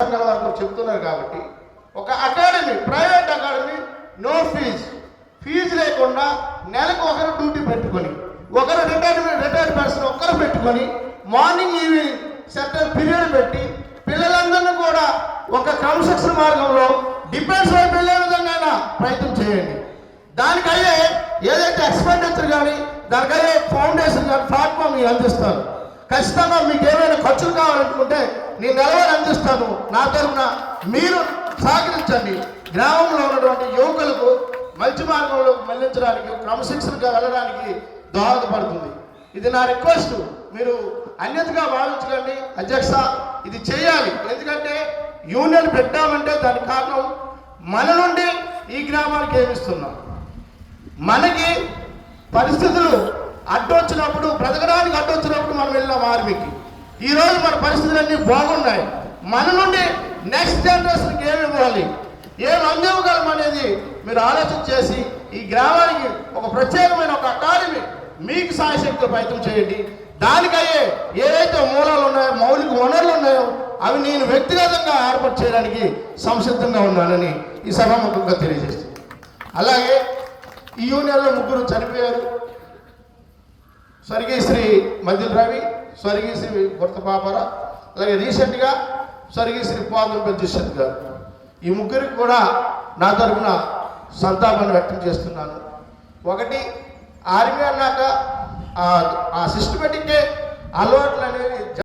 సంఘాల వరకు చెప్తున్నారు కాబట్టి ఒక academy, private academy, no fees లేకుండా నెలకు ఒకరు డ్యూటీ పెట్టుకొని, ఒకరు రిటైర్డ్ పర్సన్ ఒక్కరు పెట్టుకొని మార్నింగ్ ఈవినింగ్ సెర్టన్ పీరియడ్ పెట్టి పిల్లలందరినీ కూడా ఒక క్రమశిక్షణ మార్గంలో డిఫెన్స్ వైపు వెళ్ళే విధంగా ప్రయత్నం చేయండి. దానికయ్యే ఏదైతే ఎక్స్పెండిచర్ కానీ దానికయ్యే ఫౌండేషన్ కానీ ప్లాట్ఫామ్ మీకు అందిస్తాను. ఖచ్చితంగా మీకు ఏమైనా ఖర్చులు కావాలనుకుంటే నేను నెలవారీ అందిస్తాను. నా తరఫున మీరు సహకరించండి. గ్రామంలో ఉన్నటువంటి యువకులకు మంచి మార్గంలో మళ్లించడానికి, క్రమశిక్షణగా వెళ్ళడానికి దోహదపడుతుంది. ఇది నా రిక్వెస్ట్. మీరు అన్యతగా భావించకండి. అధ్యక్ష, ఇది చేయాలి. ఎందుకంటే యూనియన్ పెట్టామంటే దానికి కారణం మన నుండి ఈ గ్రామానికి ఏమిస్తున్నాం. మనకి పరిస్థితులు అడ్డొచ్చినప్పుడు, బ్రతకడానికి అడ్డొచ్చినప్పుడు మనం వెళ్ళాం ఆర్మీకి. ఈరోజు మన పరిస్థితులన్నీ బాగున్నాయి. మన నుండి నెక్స్ట్ జనరేషన్కి ఏమి ఇవ్వాలి, ఏమి అందివ్వగలం అనేది మీరు ఆలోచన చేసి ఈ గ్రామానికి ఒక ప్రత్యేకమైన ఒక అకాడమీ మీకు సాయశక్తితో ప్రయత్నం చేయండి. దానికయ్యే ఏదైతే మూలాలు ఉన్నాయో, మౌలిక వనరులు ఉన్నాయో అవి నేను వ్యక్తిగతంగా ఏర్పాటు చేయడానికి సంసిద్ధంగా ఉన్నానని ఈ సభాముఖంగా తెలియజేస్తుంది. అలాగే ఈ యూనియన్లో ముగ్గురు చనిపోయారు. స్వర్గీయ శ్రీ మద్దిల రవి, స్వర్గీయ శ్రీ గుర్త పాపర, అలాగే రీసెంట్గా స్వర్గీయ శ్రీ పాదుంపల్లి జిషత్ గారు. ఈ ముగ్గురికి కూడా నా తరఫున సంతాపాన్ని వ్యక్తం చేస్తున్నాను. ఒకటి, ఆర్మీ అన్నాక ఆ సిస్టమేటిక్గా అలవాట్లు అనేవి